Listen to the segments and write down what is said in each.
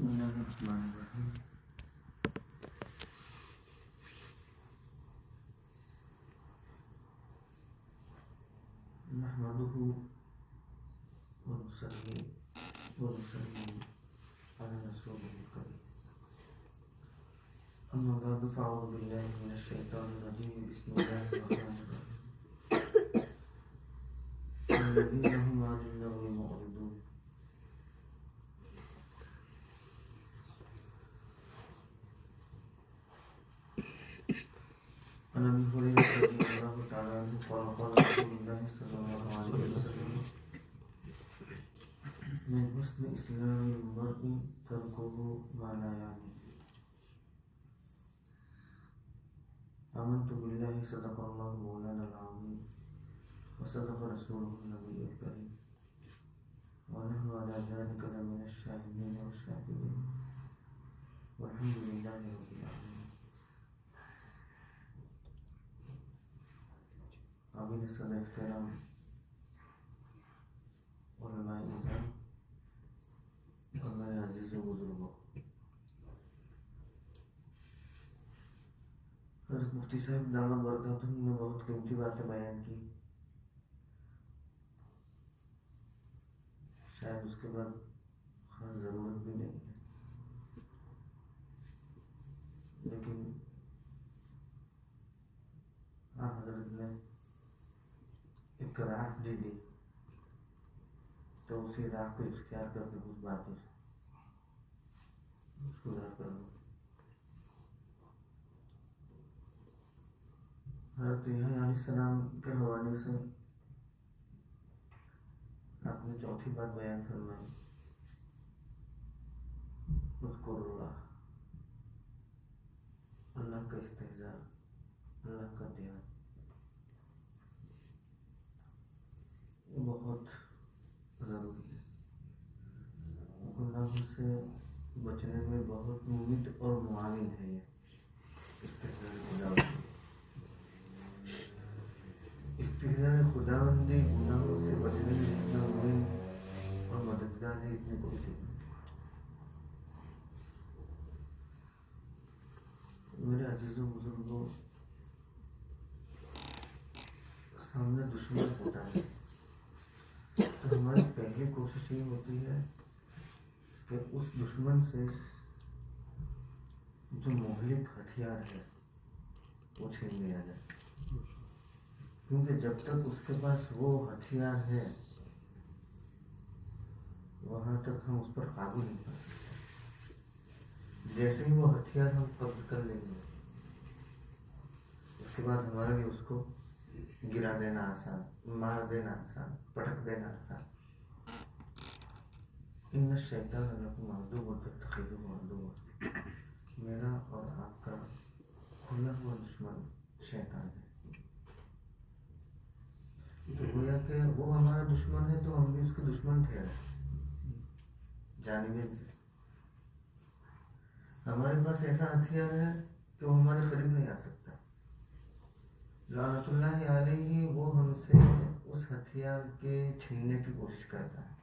بسم اللہ الرحمن الرحیم نحمده ونصلي ونسلم على رسوله الكريم أما بعد فأعوذ بالله من الشيطان الرجيم بسم الله الرحمن الرحيم الذين هم عن اللغو معرضون عن ابي هريره رضي الله تعالى عنه قال قال رسول الله صلى الله عليه وسلم من حسن اسلام المرء تركه ما لا يعني آمنت بالله صدق الله مولانا العظيم وصدق رسوله النبي الكريم ونحن على ذلك لمن الشاهدين والشاكرين والحمد لله رب العالمين. قابل صدر احترام علماء اعظام اور میرے عزیز و بزرگوں، حضرت مفتی صاحب دامت برکاتہم نے بہت قیمتی باتیں بیان کی. شاید اس کے بعد خاص ضرورت بھی نہیں ہے، لیکن حضرت نے ایک راہ دے دی تو اسی راہ کو اختیار کر کے کچھ باتیں اس کو ظاہر کر دوں. حضرت یحییٰ علیہ السلام کے حوالے سے آپ نے چوتھی بات بیان فرمائی، اذکر اللہ کا استحضاء، اللہ کا دھیان. یہ بہت ضروری ہے. گناہوں سے بچنے میں بہت مفید اور معاون ہے یہ استحضاء خداوندی. استحضاء خداوندی گناہوں سے بچنے میں اتنا معاون اور مددگار ہے، اتنی کوئی چیز نہیں. میرے عزیزوں بزرگوں، سامنے دشمن ہوتا ہے تو ہماری پہلی کوشش یہ ہوتی ہے کہ اس دشمن سے جو مہلک ہتھیار ہے وہ چھین لیا جائے، کیونکہ جب تک اس کے پاس وہ ہتھیار ہے وہاں تک ہم اس پر قابو نہیں پا سکتے. جیسے ہی وہ ہتھیار ہم قبض کر لیں گے اس کے بعد ہمارے لیے اس کو گرا دینا آسان، مار دینا آسان، پٹک دینا آسان. ان الشیطان لکم عدو فاتخذوہ عدوا، میرا اور آپ کا کھلا ہوا دشمن شیطان ہے. تو گویا کہ وہ ہمارا دشمن ہے تو ہم بھی اس کے دشمن تھے، جانبین تھے. ہمارے پاس ایسا ہتھیار ہے کہ وہ ہمارے قریب نہیں آ سکتا. لعنت اللہ علیہ وہ ہم سے اس ہتھیار کے چھیننے کی کوشش کرتا ہے،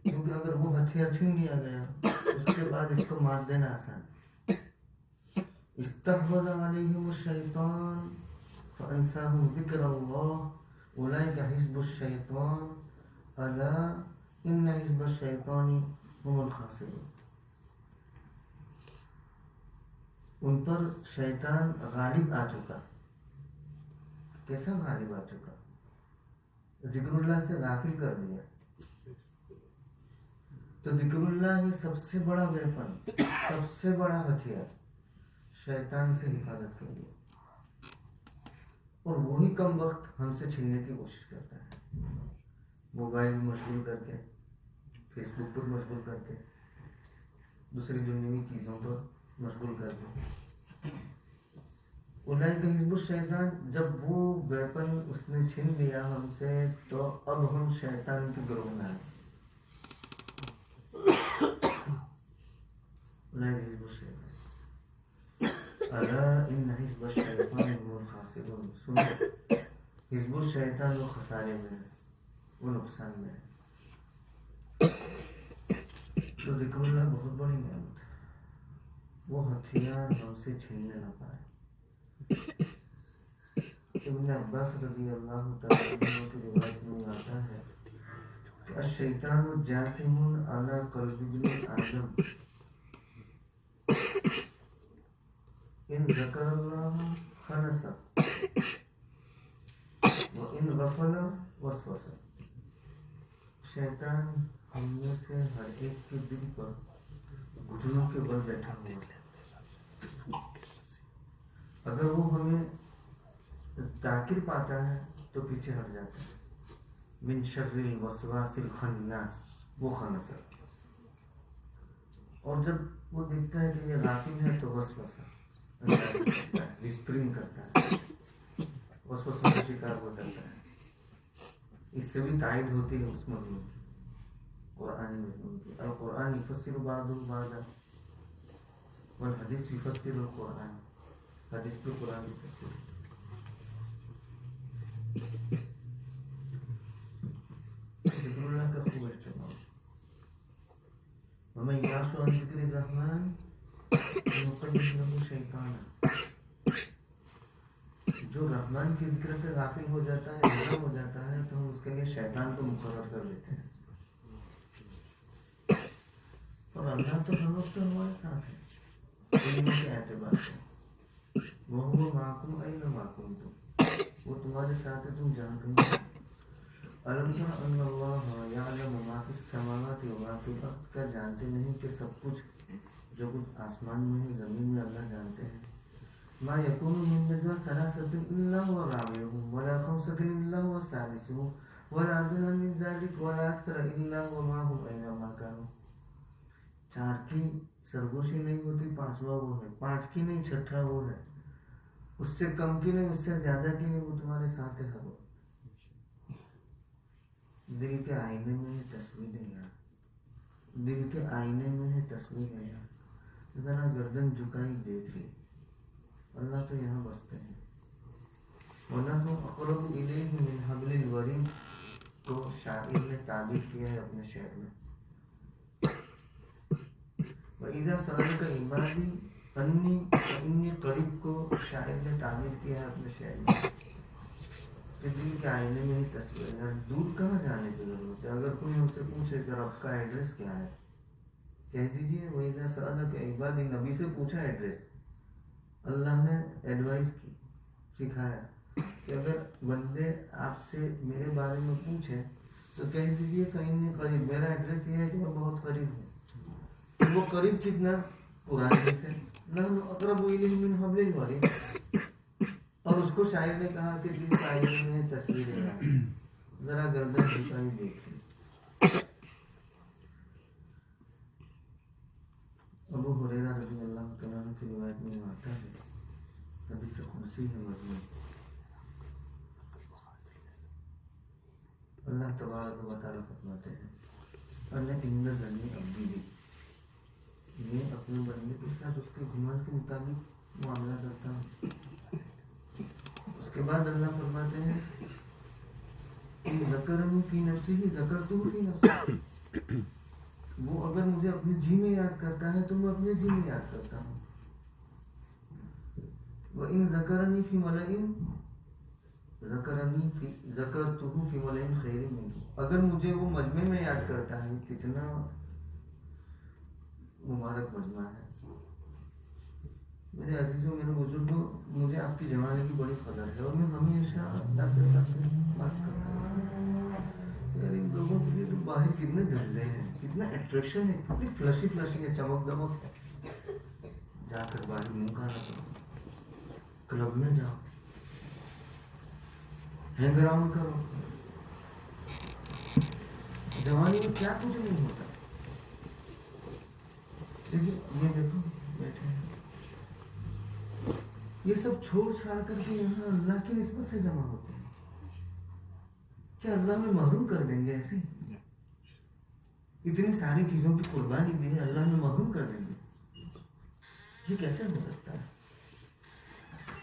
کیونکہ اگر وہ ہتھیار چھین لیا گیا اس کے بعد اس کو مار دینا آسان. استحوذ علیہم الشیطان فانساہم ذکر اللہ اولئک حزب الشیطان الا ان حزب الشیطان هم الخاسرون. ان پر شیطان غالب آ چکا. کیسا غالب آ چکا؟ ذکر اللہ سے غافل کر دیا. تو ذکر اللہ ہی سب سے بڑا ویپن، سب سے بڑا ہتھیار شیطان سے حفاظت کر دیا، اور وہی کم وقت ہم سے چھیننے کی کوشش کرتا ہے. موبائل میں مشغول کر کے، فیس بک پر مشغول کر کے، دوسری دنیوی چیزوں پر مشغول کر کے. اولئک حزب الشیطان، جب وہ ویپن اس نے چھین لیا ہم سے تو اب ہم شیطان کے گروہ میں آئے. اولئک حزب الشیطان الا ان حزب الشیطان هم الخاسرون. سنو، حزب الشیطان وہ خسارے میں ہے، وہ نقصان میں ہے. تو ذکر اللہ بہت بڑی نعمت ہے، وہ ہتھیار ہم سے چھیننے نہ پائے۔ ابن عباس رضی اللہ تعالیٰ عنہ کی روایت میں آتا ہے کہ الشیطان جاثم علی قلب ابن آدم ان ذکر اللہ خنس وان غفل وسوس۔ شیطان ہم میں سے ہر ایک کے دل پر گھٹنوں کے بل بیٹھا ہوا ہے، اگر وہ ہمیں تاکر پاتا ہے تو پیچھے ہٹ جاتا ہے۔ من شر الوسواس الخناس، وہ خنس ہے، اور جب وہ دیکھتا ہے کہ یہ غافل ہے تو وسوسہ وسپرنگ کرتا ہے، وسوسہ کا شکار ہو جاتا ہے۔ اس سے بھی تائید ہوتی ہے اس مضمون کی، قرآن مضمون کی، القرآن یفسر بعضہ بعضا والحدیث یفسر القرآن، حدیث بھی قرآن کی تفسیر ہے۔ ذکر اللہ کا خوب اہتمام۔ ومن یعش عن ذکر الرحمن نقیض له شیطانا، جو رحمان کے ذکر سے غافل ہو جاتا ہے، محروم ہو جاتا ہے، تو ہم اس کے لیے شیطان کو مقرر کر دیتے ہیں۔ اور اللہ تو ہر وقت ہمارے ساتھ ہے علم کے اعتبار سے، وَهُوَ مَعَكُمْ أَيْنَمَا كُنتُمْ، وہ تمہارے ساتھ ہے تم جہاں کہیں ہو۔ أَلَمْ تَرَ أَنَّ اللَّهَ يَعْلَمُ مَا فِي السَّمَاوَاتِ وَمَا فِي الْأَرْضِ، کیا جانتے نہیں کہ سب کچھ جو کچھ آسمان میں ہے زمین میں اللہ جانتے ہیں۔ ما يكون من نجوى ثلاثة إلا هو رابعهم ولا خمسة إلا هو سادسهم ولا أدنى من ذلك ولا أكثر إلا هو معهم أينما كانوا۔ چار کی سرگوشی نہیں ہوتی، پانچواں وہ ہے، پانچ کی نہیں چھٹا وہ ہے، اس سے کم کی نہیں، اس سے زیادہ کی نہیں، وہ تمہارے ساتھ ہے ہر وقت۔ دل کے آئینے میں ہے تصویریں یار، دل کے آئینے میں ہے تصویریں یار، ذرا گردن جھکائی دیکھ لی، اللہ تو یہاں بستے ہیں۔ وَنَحْنُ أَقْرَبُ إِلَيْهِ مِنْ حَبْلِ الْوَرِيدِ کو شاعر نے تعبیر کیا ہے اپنے شعر میں۔ وَإِذَا سَأَلَكَ عِبَادِي أَنِّي فَإِنِّي قَرِيب کو شاعر نے تعبیر کیا ہے اپنے شعر میں کہ دل کے آئینے میں ہی تصویر ہے، دور کہاں جانے کی ضرورت ہے۔ اگر کوئی ہم سے پوچھے کہ رب کا ایڈریس کیا ہے، کہہ دیجئے وَإِذَا سَأَلَكَ عِبَادِي، نبی سے پوچھا ایڈریس، اللہ نے ایڈوائز کی، سکھایا کہ اگر بندے آپ سے میرے بارے میں پوچھیں تو کہہ دیجیے فإنی قریب، میرا ایڈریس یہ ہے کہ میں بہت قریب ہوں۔ وہ قریب کتنا؟ قرآن سے نحن اقرب الیہ من حبل الورید، اور اس کو شاعر نے کہا کہ دل کے آئینے میں تصویریں، ذرا گردن جھکائی دیکھیں۔ ابو ہریرہ رضی اللہ تعالیٰ عنہ کی روایت میں آتا ہے، حدیث قدسی ہے مضمون، اللہ تبارک و تعالیٰ فرماتے ہیں اَنَّ إِنَّ ظَنِّ عَبْدِي بِي، میں اپنے بندے کے ساتھ اس کے گمان کے مطابق معاملہ کرتا ہوں۔ اس کے بعد اللہ فرماتے ہیں إِن ذَكَرَنِي فِي نَفْسِهِ ذَكَرْتُهُ فِي نَفْسِهِ، وہ اگر مجھے اپنے جی میں یاد کرتا ہے تو میں اپنے جی میں یاد کرتا ہوں۔ وَإِن ذَكَرَنِي فِي مَلَئٍ ذَكَرْتُهُ فِي مَلَئٍ خَيْرٍ مِنْهُ، اگر مجھے وہ مجمع میں یاد کرتا ہے، کتنا مبارک مجمع ہے۔ میرے عزیزوں، میرے بزرگوں، مجھے آپ کی جوانی کی بڑی قدر ہے، اور میں ہمیشہ ڈاکٹر صاحب سے بات کرتا ہوں یار ان لوگوں کے لیے تو باہر کتنے دھندے ہیں، کتنا اٹریکشن ہے، کتنی فلشی فلشی ہے، چمک دمک ہے، جا کر باہر منہ کھانا کرو، کلب میں جاؤ، ہینگ اراؤنڈ کرو، جوانی میں کیا کچھ نہیں ہوتا، لیکن یہ دیکھو بیٹھے ہیں، یہ سب چھوڑ چھاڑ کر کے یہاں اللہ کی نسبت سے جمع ہوتے ہیں، کیا اللہ میں محروم کر دیں گے ایسے؟ اتنی ساری چیزوں کی قربانی دی ہے، اللہ میں محروم کر دیں گے؟ یہ کیسے ہو سکتا ہے؟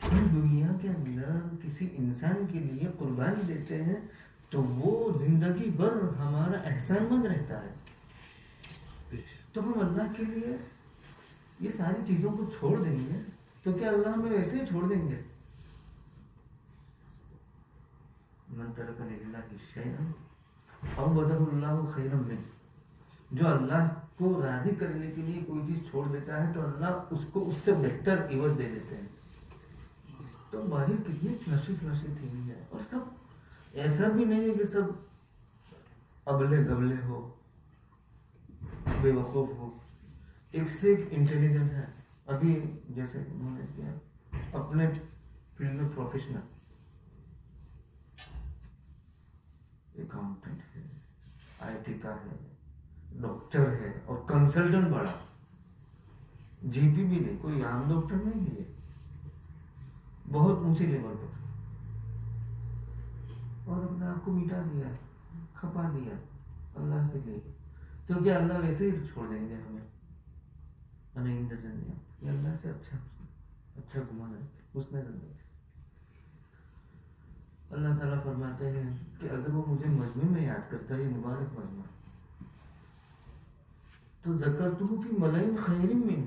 ہم دنیا کے اندر کسی انسان کے لیے قربانی دیتے ہیں تو وہ زندگی بھر ہمارا احسان مند رہتا ہے، تو ہم اللہ کے لیے یہ ساری چیزوں کو چھوڑ دیں گے تو کیا اللہ ہمیں ویسے ہی چھوڑ دیں گے؟ من ترک للہ شیئا او وضع اللہ خیرا منہ، جو اللہ کو راضی کرنے کے لیے کوئی چیز چھوڑ دیتا ہے تو اللہ اس کو اس سے بہتر عوض دے دیتے ہیں. تو ہماری کتنی فلشی تھی ہے، اور سب ایسا بھی نہیں ہے کہ سب ابلے گبلے ہو، بے وقوف ہو، ایک سے ایک انٹیلیجنٹ ہے. ابھی جیسے انہوں نے کیا اپنے فیلڈ میں پروفیشنل اکاؤنٹنٹ ہے، آئی ٹی کا ہے، ڈاکٹر ہے، اور کنسلٹنٹ بڑا، جی پی بھی نہیں، کوئی عام ڈاکٹر نہیں ہے، بہت اونچی لیول پر، اور اپنے آپ کو مٹا دیا، کھپا دیا اللہ کے لیے. تو کیا اللہ ویسے ہی چھوڑ دیں گے ہمیں؟ نہیں دیا یہ اللہ سے اچھا گمان ہے اس نے زندگی. اللہ تعالیٰ فرماتے ہیں کہ اگر وہ مجھے مجمع میں یاد کرتا ہے، یہ مبارک مجمع، تو ذکرتہ فی ملئ خیر منہ،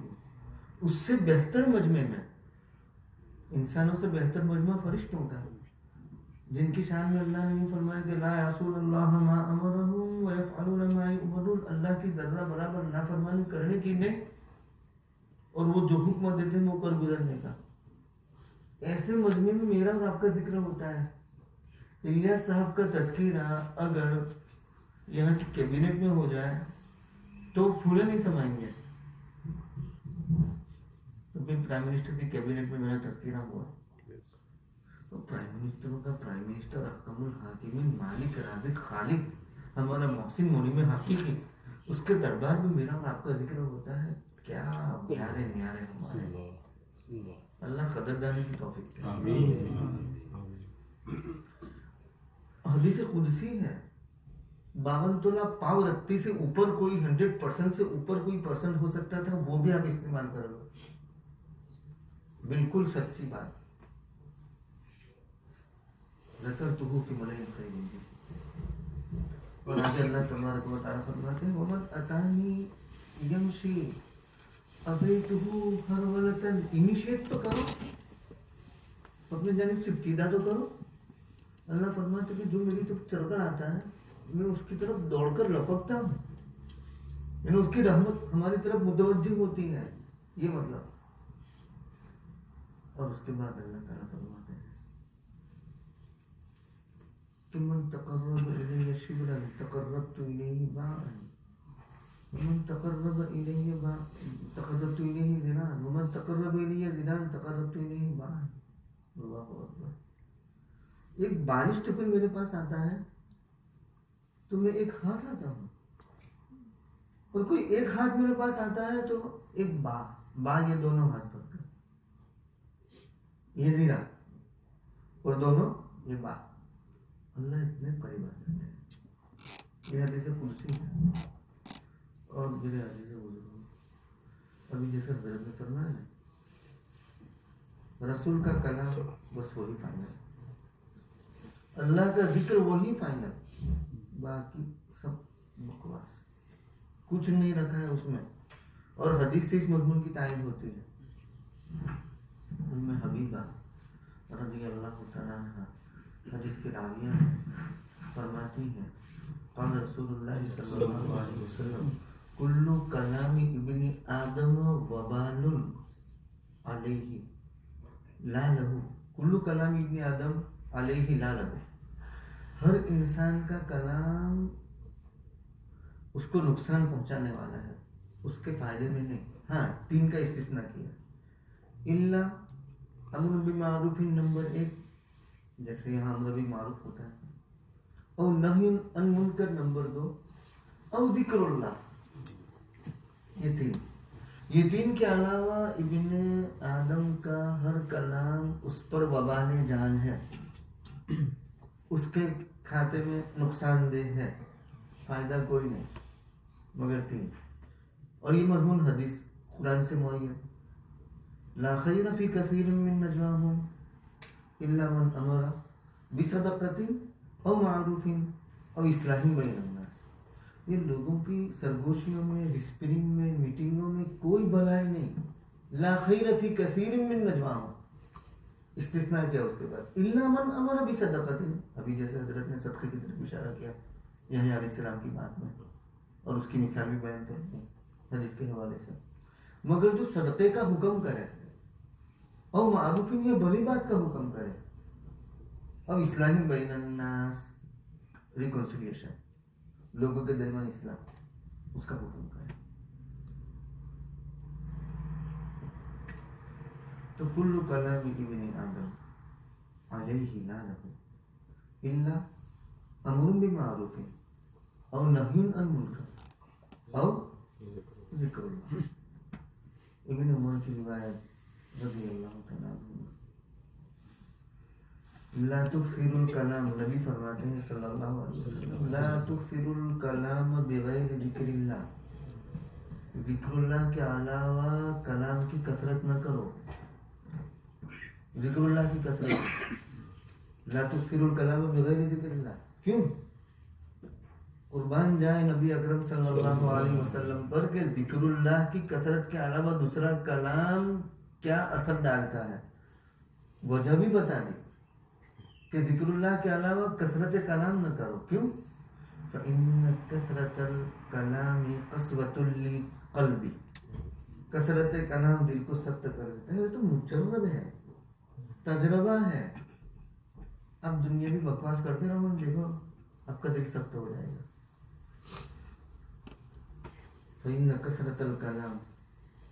اس سے بہتر مجمع میں، انسانوں سے بہتر مجمع فرشتوں کا، جن کی شان میں اللہ نے فرمایا کہ لا یعصون اللہ ما امرهم ویفعلون ما یؤمرون، اللہ کی ذرہ برابر نافرمانی کرنے کی نہیں، اور وہ جو حکم دیتے ہیں وہ کر گزرنے کا. ایسے مجمع میں میرا اور آپ کا ذکر ہوتا ہے. الیاس صاحب کا تذکرہ اگر یہاں کی کیبنٹ میں ہو جائے تو پھولے نہیں سمائیں گے. پرائم منسٹر کی کیبنٹ میں میرا تذکرہ ہوا تو پرائم منسٹروں کا پرائم منسٹر احکم الحاکمین مالک رازق خالق ہمارا محسن منعم حقیقی، اس کے دربار میں میرا اور آپ کا ذکر ہوتا ہے. کیا پیارے نیارے ہمارے، اللہ قدردانی کی توفیق دے. حدیث قدسی ہے، 52 تولہ پاؤ رتی سے اوپر کوئی 100% سے اوپر کوئی پرسنٹ ہو سکتا تھا، وہ بھی آپ استعمال کرو، بالکل سچی بات. ذکرتہ فی ملئ خیر منہ. اور آگے اللہ تبارک و تعالیٰ فرماتے ہیں ومن اتانی یمشی ابیتہ ہرولۃ. انیشیٹ تو کرو، اپنی جانب سے ابتدا تو کرو. اللہ فرماتے کہ جو میری طرف چل کر آتا ہے میں اس کی طرف دوڑ کر لپکتا ہوں، یعنی اس کی رحمت ہماری طرف متوجہ ہوتی ہے، یہ مطلب. اور اس کے بعد اللہ تعالیٰ فرماتے ہیں کہ من تقرب الی شبرا تقربت الیہ باعا ومن تقرب الی تقربت الیہ ذراعا ومن تقرب الی ذراعا تقربت الیہ باعا. اللہ اکبر. ایک بالشت کوئی میرے پاس آتا ہے تو میں ایک ہاتھ لاتا ہوں، اور کوئی ایک ہاتھ میرے پاس آتا ہے تو ایک با یہ دونوں ہاتھ پکڑ کر، یہ زیرہ اور دونوں یہ با. اللہ اتنے قریب آ جاتے ہیں. یہ حدیث قدسی ہے. اور میرے حدیث بزرگ ابھی جیسا حضرت نے فرمایا ہے رسول کا کلام بس وہی فائنل، اللہ کا ذکر وہی فائنل، باقی سب بکواس، کچھ نہیں رکھا ہے اس میں. اور حدیث سے اس مضمون کی تائید ہوتی ہے. ام حبیبہ رضی اللہ تعالیٰ عنہ حدیث کی راویہ فرماتی ہیں قال رسول اللہ صلی اللہ علیہ وسلم کل کلام ابن آدم وبال علیہ لا لہو. کل کلام ابن آدم علیہ لا لہو، ہر انسان کا کلام اس کو نقصان پہنچانے والا ہے، اس کے فائدے میں نہیں. ہاں 3 کا استثناء کیا، الا امر بالمعروف نمبر 1، جیسے یہاں امر بالمعروف ہوتا ہے، او نہی عن منکر نمبر 2، او ذکر اللہ. یہ 3 کے علاوہ ابن آدم کا ہر کلام اس پر وبال جان ہے، اس کے کھاتے میں نقصان دہ ہے، فائدہ کوئی نہیں مگر 3. اور یہ مضمون حدیث قرآن سے معین. لا خیر فی کثیر من نجواہم الا من امر بصدقۃ او معروف او اصلاح بین الناس. یہ لوگوں کی سرگوشیوں میں، وسپرنگ میں، میٹنگوں میں کوئی بھلائی نہیں. لا خیر فی کثیر من نجواہم، استثناء کیا اس کے بعد، الا من امر بصدقۃ، ابھی جیسے حضرت نے صدقے کی طرف اشارہ کیا یحییٰ علیہ السلام کی بات میں، اور اس کی مثال بھی بیان کرتے ہیں حدیث کے حوالے سے. مگر جو صدقے کا حکم کرے اور معروف یا بھلی بات کا حکم کرے اور اصلاح بین الناس، ریکنسیلیشن، لوگوں کے درمیان اصلاح، اس کا حکم کرے، تو کل کلام ابن آدم علیہ لعنۃ الا امر بالمعروف او نہی عن منکر او ذکر اللہ. ابن عمر کی روایت رضی اللہ تعالیٰ عنہ، لا تکثروا الکلام، نبی فرماتے ہیں صلی اللہ علیہ وسلم، لا تکثروا الکلام بغیر ذکر اللہ، ذکر اللہ کے علاوہ کلام کی کثرت نہ کرو، ذکر اللہ کی کثرت. لا تکثروا الکلام بغیر ذکر اللہ، کیوں؟ قربان جائے نبی اکرم صلی اللہ علیہ وسلم پر کہ ذکر اللہ کی کثرت کے علاوہ دوسرا کلام کیا اثر ڈالتا ہے. وجہ بھی بتا دی کہ ذکر اللہ کے علاوہ کثرت کلام نہ کرو، کیوں؟ فإن کثرت الکلام قسوۃ للقلب، کثرت کلام دل کو سخت کر دیتا ہے. یہ تو مجرد ہے، تجربہ ہے. اب دنیاوی بکواس کرتے رہو، دیکھو آپ کا دل سخت ہو جائے گا. فإن کثرت الکلام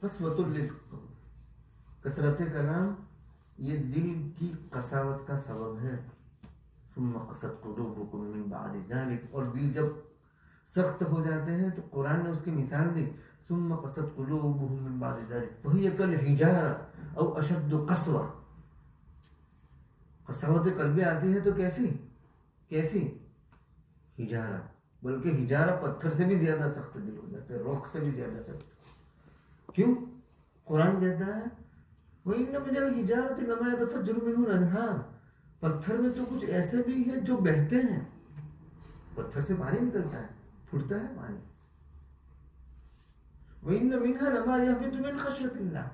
قسوۃ للقلب، کثرت کلام یہ دل کی قساوت کا سبب ہے. ثم قست قلوبکم من بعد ذلک، اور دل جب سخت ہو جاتے ہیں تو قرآن نے اس کی مثال دی، ثم قست قلوبہم من بعد ذلک وہی کالحجارہ او اشد قسوہ. قساوت قلبی آتی ہے تو کیسی ہجارہ، بلکہ ہجارہ پتھر سے بھی زیادہ سخت دل ہو جاتا ہے، روک سے بھی زیادہ سخت. کیوں؟ قرآن کہتا ہے وَإِنَّ مِنَ الْحِجَارَةِ لَمَا يَتَفَجَّرُ مِنْهُ الْأَنْهَارُ، پتھر میں تو کچھ ایسے بھی ہیں جو بہتے ہیں، پتھر سے پانی نکلتا ہے، پھوٹتا ہے پانی. وَإِنَّ مِنْهَا لَمَا يَهْبِطُ مِنْ خَشْيَةِ اللَّهِ،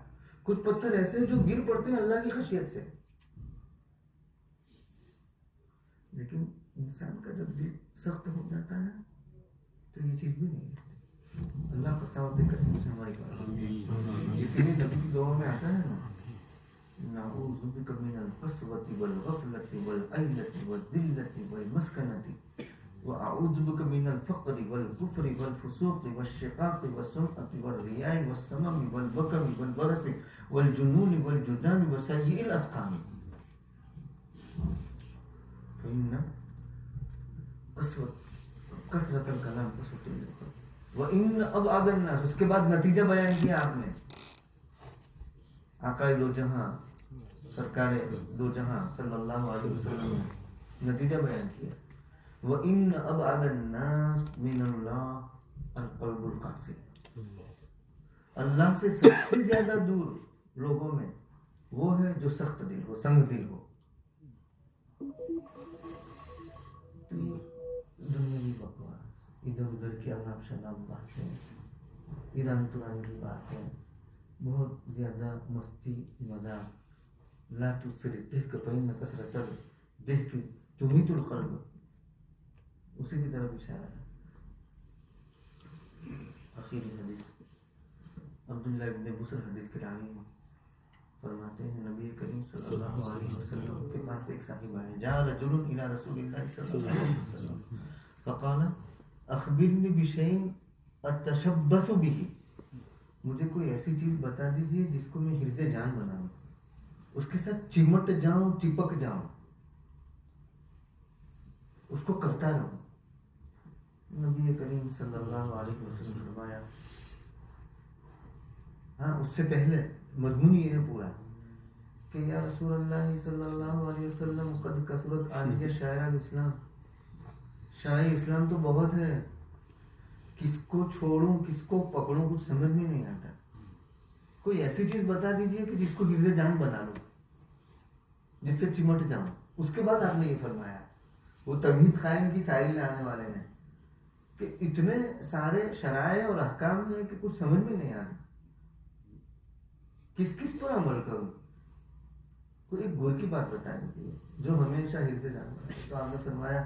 کچھ پتھر ایسے ہیں جو گر پڑتے ہیں اللہ کی خشیت سے. لیکن انسان کا جب دل سخت ہو جاتا ہے تو یہ چیز بھی نہیں ہے. اللہ قساوت قسم سے ہماری بات، اسی لیے نبی کی دعا میں آتا ہے نا، نعوذ بک من القسوۃ والغفلۃ والعیلۃ والذلۃ والمسکنۃ واعوذ بک من الفقر والکفر والفسوق والشقاق والسمعۃ والریاء والسمم والبکم والبرص والجنون والجذام وسیء الاسقام. فإن قسوۃ کثرت الکلام قسوۃ للقلب وإن أبعد الناس، اس کے بعد نتیجہ بیان کیا آپ نے، آقائے دو جہاں سرکار دو جہاں صلی اللہ علیہ وسلم نے نتیجہ بیان کیا، وإن أبعد الناس من اللہ القلب القاسي، اللہ سے سب سے زیادہ دور لوگوں میں وہ ہے جو سخت دل ہو، سنگ دل ہو. تو یہ دنیاوی بکواس، ادھر ادھر کی اناب شناب باتیں، ایران تران کی باتیں، بہت زیادہ مستی مذاق. لا تسرف الضحك فإن کثرت الضحك تميت القلب، اسی کی طرف اشارہ ہے. آخری حدیث عبداللہ ابن بصر حدیث کے راوی فرماتے ہیں نبی کریم صلی اللہ علیہ وسلم کے پاس ایک صاحب آئے، جاء رجل الى رسول اللہ صلی اللہ علیہ وسلم فقال اخبرنی بشیء اتشبث به، مجھے کوئی ایسی چیز بتا دیجیے جس کو میں حرز جان بناؤں، اس کے ساتھ چمٹ جاؤں، چپک جاؤں، اس کو کرتا رہوں. نبی کریم صلی اللہ علیہ وسلم فرمایا، ہاں اس سے پہلے مضمون یہ ہے پورا کہ یا رسول اللہ صلی اللہ علیہ وسلم قد کثرت عالیہ شاعر الاسلام، شاعر اسلام تو بہت ہے، کس کو چھوڑوں کس کو پکڑوں کچھ سمجھ میں نہیں آتا. کوئی ایسی چیز بتا دیجئے کہ جس کو حفظ جان بنا لوں، جس سے چمٹ جاؤں. اس کے بعد آپ نے یہ فرمایا، وہ تمہید قائم کی سائل لانے والے نے کہ اتنے سارے شرائع اور احکام ہیں کہ کچھ سمجھ میں نہیں آتا کس کس پر عمل کروں. کوئی ایک گور کی بات بتا دیتی ہے جو ہمیشہ حفظ جانتا ہے. تو آپ نے فرمایا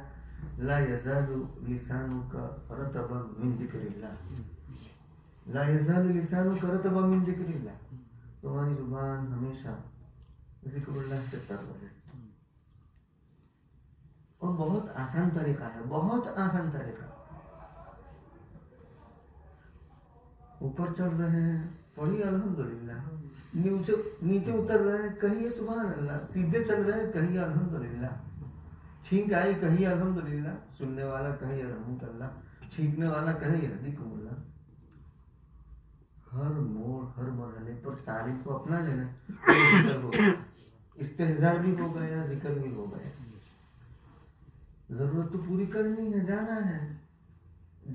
لا یزال لسانک رطبا من ذکر اللہ. لا یزال لسانک رطبا من ذکر اللہ. تمہاری زبان ہمیشہ ذکر اللہ سے تر رہے. اور بہت آسان طریقہ ہے, بہت آسان طریقہ. اوپر چڑھ رہے ہیں پڑھیے الحمدللہ, نیچے اتر رہے ہیں کہیے سبحان اللہ, سیدھے چل رہے ہیں کہیے الحمدللہ, چھینک آئی کہیے الحمدللہ, سننے والا کہیے رحمت اللہ, چھینکنے والا کہیے یہدیکم اللہ. ہر موڑ ہر مرحلے پر تعلیم کو اپنا لینا. استحضار بھی ہو گیا, ذکر بھی ہو گیا. ضرورت تو پوری کرنی ہے, جانا ہے,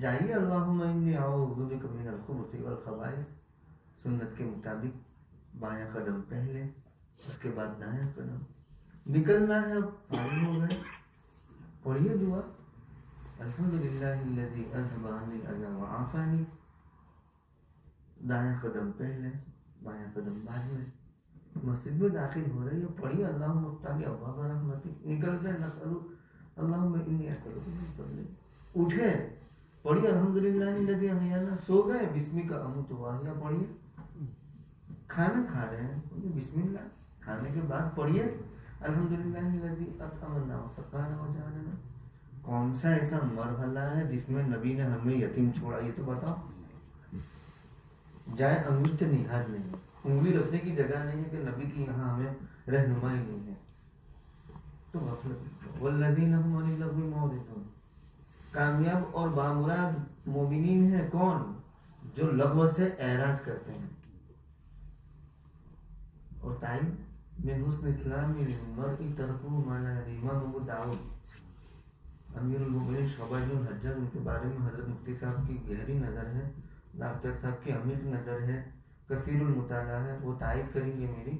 جائیے. اللہم انی اعوذ بک من الخبث والخبائث, سنت کے مطابق بایاں قدم پہلے, اس کے بعد دایاں قدم. نکلنا ہے, فارغ ہو گئے, پڑھیے دعا الحمدللہ الذی اذھب عنی الاذی وعافانی. دایاں قدم پہلے, بایاں قدم بعد میں. مسجد میں داخل ہو رہی ہے, پڑھیے اللہم افتح لی ابواب رحمتک. نکل گئے نسألک اللہم انی اسألک من فضلک. اٹھے پڑھیے الحمدللہ الذی احیانا. سو گئے بسمک اموت واحیا پڑھیے. کھانا کھا رہے ہیں بسم اللہ, کھانے کے بعد پڑھیے الحمدللہ الذی اطعمنا وسقانا وجعلنا. کون سا ایسا مرحلہ ہے جس میں نبی نے ہمیں یتیم چھوڑا, یہ تو بتاؤ. جائے انگشت نہاد نہیں, انگلی رکھنے کی جگہ نہیں ہے کہ نبی کی یہاں ہمیں رہنمائی نہیں ہے. تو غفلت. والذین هم عن اللغو معرضون. کامیاب اور بامراد مومنین ہیں کون؟ جو لغو سے اعراض کرتے ہیں. اور تعین من حسن اسلام المرء ترکہ ما لا یعنی. امام ابو داؤد امیر المؤمنین شعبہ بن الحجاج, ان کے بارے میں حضرت مفتی صاحب کی گہری نظر ہے, ڈاکٹر صاحب کی عمیق نظر ہے, کثیر المطالعہ ہے. وہ تائید کریں گے میری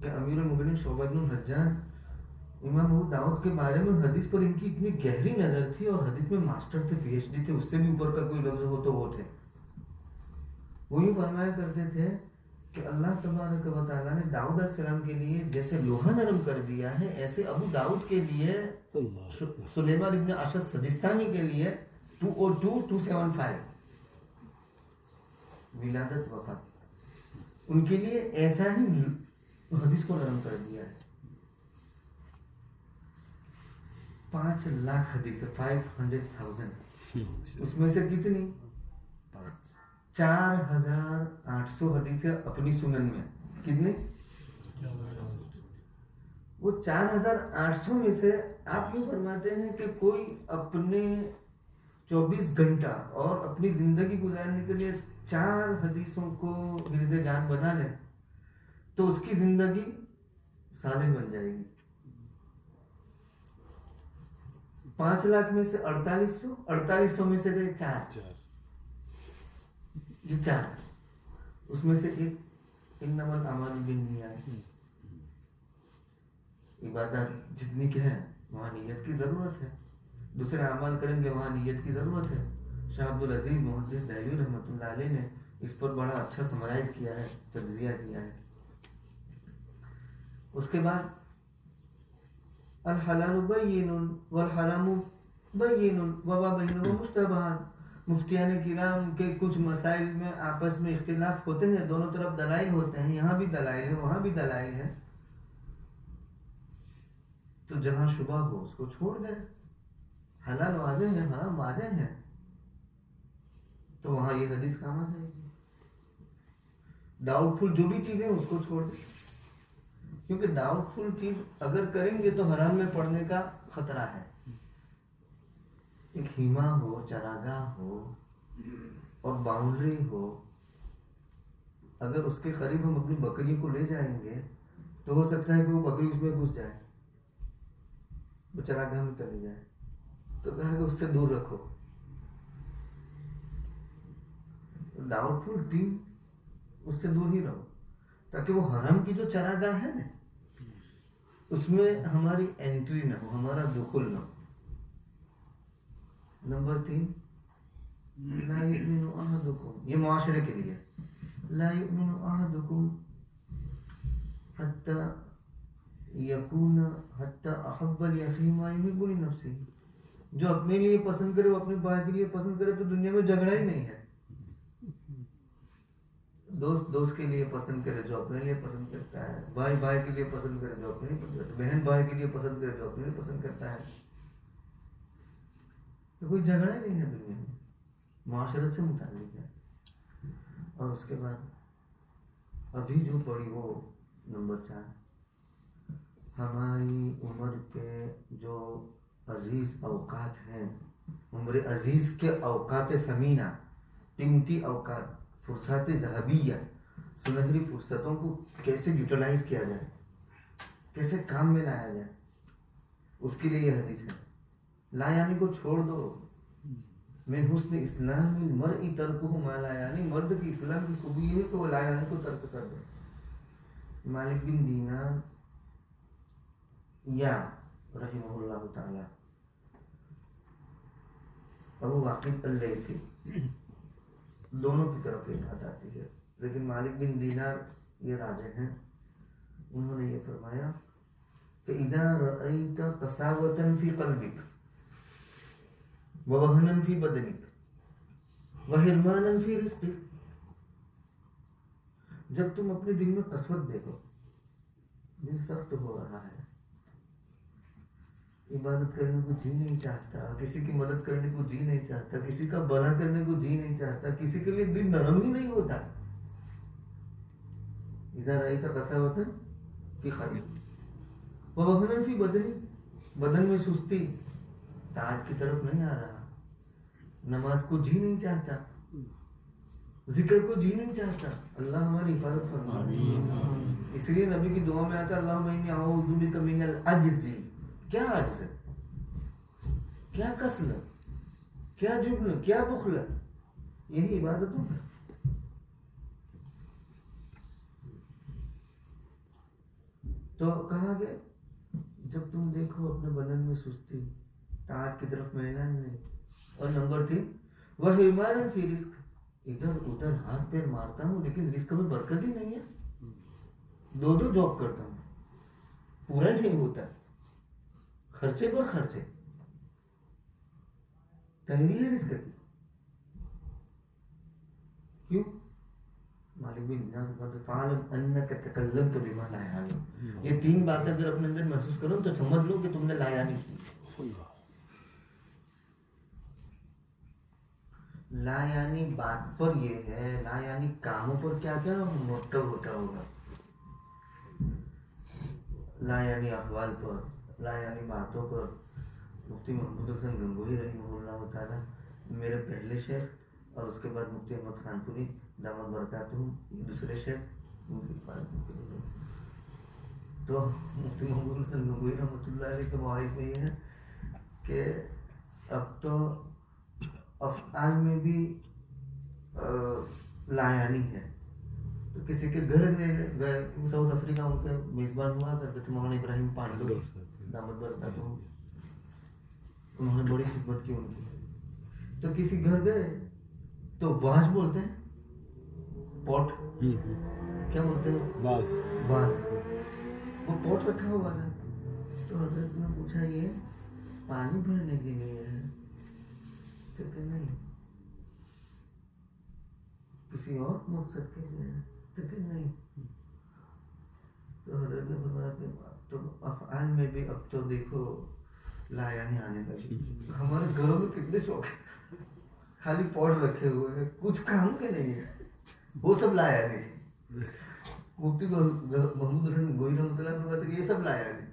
کہ امیر المؤمنین شعبہ بن الحجاج امام ابو داؤد کے بارے میں حدیث پر ان کی اتنی گہری نظر تھی, اور حدیث میں ماسٹر تھے, پی ایچ ڈی تھے, اس سے بھی اوپر کا کوئی لفظ ہو تو وہ تھے. وہ یوں فرمایا کرتے تھے کہ اللہ تبارک و تعالیٰ نے داؤد علیہ السلام کے لیے جیسے لوہا نرم کر دیا ہے, ایسے ابو داؤد کے لیے, سلیمان ابن اشعث سجستانی کے لیے 202-275 ولادت وفات, ان کے لیے ایسا ہی حدیث کو نرم کر دیا ہے. 5 لاکھ حدیث, 500,000. اس میں سے کتنی؟ 4,800 حدیثیں اپنی سنن میں. کتنی؟ وہ 4,800 میں سے آپ یہ فرماتے ہیں کہ کوئی اپنے 24 گھنٹہ اور اپنی زندگی گزارنے کے لیے 4 حدیثوں کو حفظ جان بنا لے تو اس کی زندگی صالح بن جائے گی. 5 لاکھ میں سے 4800 میں سے 4, یہ 4, اس میں سے ایک انما الاعمال بالنیات. عبادت جتنی کہ ہے وہاں نیت کی ضرورت ہے, دوسرے اعمال کریں گے وہاں نیت کی ضرورت ہے. شاہ عبد العزیز محدث دہلوی رحمۃ اللہ علیہ نے اس پر بڑا اچھا سمرائز کیا ہے, تجزیہ کیا ہے. اس کے بعد الحلال بین والحرام بین وما بینہما مشتبہات. مفتیان کرام کے کچھ مسائل میں آپس میں اختلاف ہوتے ہیں, دونوں طرف دلائل ہوتے ہیں, یہاں بھی دلائل ہیں وہاں بھی دلائل ہیں, تو جہاں شبہ ہو اس کو چھوڑ دیں. حلال واضح ہے, حرام واضح ہے, تو وہاں یہ حدیث کام آ جائے گی. ڈاؤٹ فل جو بھی چیزیں اس کو چھوڑ دیں, کیونکہ ڈاؤٹ فل چیز اگر کریں گے تو حرام میں پڑنے کا خطرہ ہے. ایک خیمہ ہو, چراگاہ ہو اور باؤنڈری ہو, اگر اس کے قریب ہم اپنی بکری کو لے جائیں گے تو ہو سکتا ہے کہ وہ بکری اس میں گھس جائے, وہ چراگاہ میں چلی جائے, تو کہا کہ اس سے دور رکھو. ڈاؤٹ فل تھی اس سے دور ہی رہو, تاکہ وہ حرم کی جو چراگاہ ہے نا اس میں ہماری انٹری نہ ہو, ہمارا دخول نہ ہو. نمبر 3 لا یؤمن احدکم، یہ معاشرے کے لیے، لا یؤمن احدکم حتی یکون حتی احب الاخی ما یحب لنفسہ، جو اپنے لیے پسند کرے وہ اپنے بھائی کے لیے پسند کرے تو دنیا میں جھگڑا ہی نہیں ہے. دوست دوست کے لیے پسند کرے جو اپنے لیے پسند کرتا ہے، بھائی بھائی کے لیے پسند کرے جو اپنے لیے پسند کرتا ہے، بہن بھائی کے لیے پسند کرے جو اپنے لیے پسند کرتا ہے، تو کوئی جھگڑا ہی نہیں ہے دنیا میں، معاشرت سے متعلق ہے. اور اس کے بعد ابھی جو پڑھی وہ نمبر 4، ہماری عمر کے جو عزیز اوقات ہیں، عمر عزیز کے اوقات ثمینہ، قیمتی اوقات، فرصت ذہبیہ، سنہری فرصتوں کو کیسے یوٹیلائز کیا جائے، کیسے کام میں لایا جائے، اس کے لیے یہ حدیث ہے. لا یعنی کو چھوڑ دو، من حسن اسلام المرء ترکہ ما لا یعنی، مرد کی اسلام کی خوبی یہ ہے کہ وہ لا یعنی کو ترک کر دے. مالک بن دینار یا رحمہ اللہ تعالی، ابو واقد اللیثی، دونوں کی طرف یہ بات آتی ہے، لیکن مالک بن دینار یہ راجح ہیں. انہوں نے یہ فرمایا کہ اذا رأیت قساوة فی قلبک ووهنا فی بدنک وحرمانا فی رزقک، جب تم اپنے دل میں قسوت دیکھو، دل سخت ہو رہا ہے، عبادت کرنے کو جی نہیں چاہتا، کسی کی مدد کرنے کو جی نہیں چاہتا، کسی کا بھلا کرنے کو جی نہیں چاہتا، کسی کے لیے دل نرم ہی نہیں ہوتا. اذا رأیت قساوة فی قلبک ووهنا فی بدنک، بدن میں سستی، طاعت کی طرف نہیں آ رہا، نماز کو جی نہیں چاہتا، ذکر کو جی نہیں چاہتا. اللہ ہماری حفاظت فرمائے. اس لیے نبی کی دعا میں آتا ہے اللہم انی اعوذ بک من العجز. کیا عجز ہے، کیا کسل ہے، کیا جبن، کیا بخل ہے، یہی عبادتوں کا. تو کہا کہ جب تم دیکھو اپنے بدن میں سستی، طاعت کی طرف میلان نہیں، اور نمبر 3 وحرمان فی رزق، ادھر ادھر ہاتھ پیر مارتا ہوں لیکن رزق میں برکت ہی نہیں ہے، دو جاب کرتا ہوں، پورا نہیں ہوتا، خرچے پر خرچے، تنگی ہے رزق کی. کیوں؟ مالک بن دینار فعلم انک تکلمت بما لا یعنی، یہ 3 باتیں اگر اپنے اندر محسوس کرو تو سمجھ لو کہ تم نے لا یعنی کی. لا یعنی بات پر یہ ہے، لا یعنی کاموں پر کیا کیا مرتب ہوتا ہوگا، لا یعنی احوال پر، لا یعنی باتوں پر. مفتی محمود حسن گنگوہی رحمہ اللہ تعالیٰ میرے پہلے شیخ، اور اس کے بعد مفتی احمد خان پوری دامت برکاتہم دوسرے شیخ. تو مفتی محمود حسن گنگوہی رحمۃ اللہ علیہ کے مواعظ میں یہ ہے کہ اب تو افعال میں بھی لا یعنی ہے. تو کسی کے گھر گئے، ساؤتھ افریقہ ان کے میزبان ہوا کرتے تھے مولانا ابراہیم پانڈو دامت برکاتہم، انہوں نے بڑی خدمت کی ان کی. تو کسی گھر گئے تو واز بولتے ہیں، پوٹ کیا بولتے ہیں، واز، وہ پوٹ رکھا ہوا ہے. تو حضرت نے پوچھا یہ پانی بھرنے کے لیے ہے؟ کہ نہیں، کسی اور مقصد کے لیے ہے؟ کہ نہیں. تو حضرت نے فرمایا کہ تو افعال میں بھی اب تو دیکھو لا یعنی آنے لگی. ہمارے گھروں میں کتنے شوق ہے، خالی پوٹ رکھے ہوئے ہیں، کچھ کام کے نہیں ہے، وہ سب لا یعنی. مفتی محمود حسن گوئی رحمۃ اللہ نے بتایا کہ یہ سب لا یعنی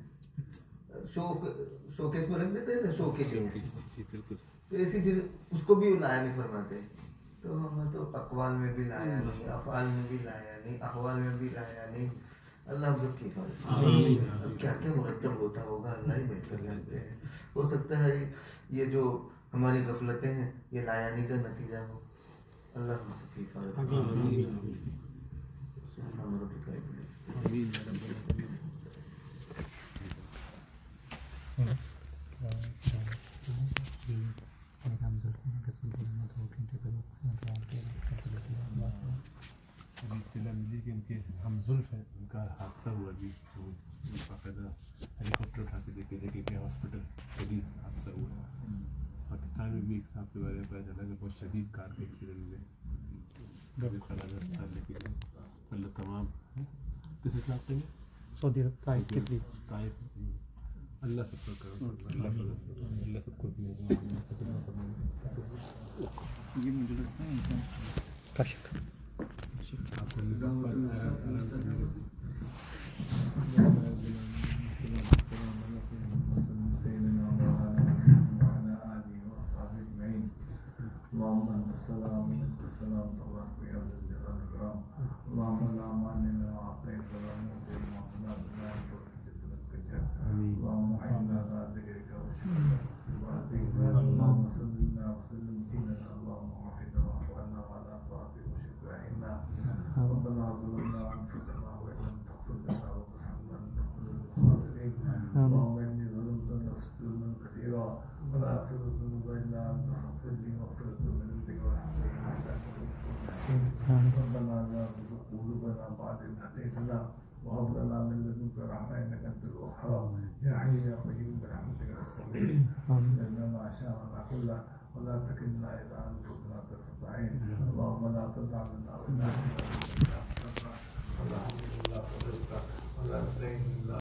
شوکیس میں رکھ دیتے ہیں نا، شوکیس، تو ایسی چیز اس کو بھی لا یعنی فرماتے ہیں. تو ہمیں تو اقوال میں بھی لا یعنی، افعال میں بھی لا یعنی، احوال میں بھی لا یعنی. اللہ ہم سب کی حفاظت. اب کیا کیا مرتب ہوتا ہوگا اللہ ہی بہتر جانتے ہیں. ہو سکتا ہے یہ جو ہماری غفلتیں ہیں یہ لا یعنی کا نتیجہ ہو. اللہ ہم سب کی حفاظت. آمین. ان کے ہم زلف ہیں، ان کا حادثہ ہوا جی، باقاعدہ ہیلی کاپٹر اٹھا کے لے کے گئے ہاسپٹل، شدید حادثہ ہوا ہے۔ پاکستان میں بھی ایک صاحب کے بارے میں پتا چلا کہ بہت شدید کار کے ایکسیڈنٹ میں اسپتال لے کے گئے۔ اللہ تمام کس اطلاق پہ سعودی عرب طائف کے لیے طائف، اللہ سب کا کرو، اللہ سب کو یہ مجھے لگتا ہے انسان کاشف اللهم انت السلام ومنك السلام تبارك يا ذا الجلال والاكرام. اللهم لا مانع لما اعطيت ولا معطي لما منعت ولا ينفع ذا الجلال. اللهم اعنا على ذكرك وشكرك وطاعتك. اللهم صلنا وسلم ديننا. اللهم عافنا واعف عنا وعلى طاعتك وشكر عنا. ربنا ظلمنا انفسنا وان لم تغفر لنا وترحمنا لنكن من الخاسرين. اللهم اني ظلمت نفسي ظلما كثيرا ولا اغفر الذنوب الا انت فاغفر لي مغفرة من عندك وارحمني. ربنا لا تزغ قلوبنا بعد إذ هديتنا وهب لنا من لدنك رحمة إنك أنت الوهاب. يا حي يا قيوم برحمتك نستغيث. اصلح لنا شأننا كله ولا تكلنا إلى أنفسنا طرفة عين. اللهم لا تدع لنا ولا تدع لنا ولا حول ولا قوة إلا بالله ولا دين إلا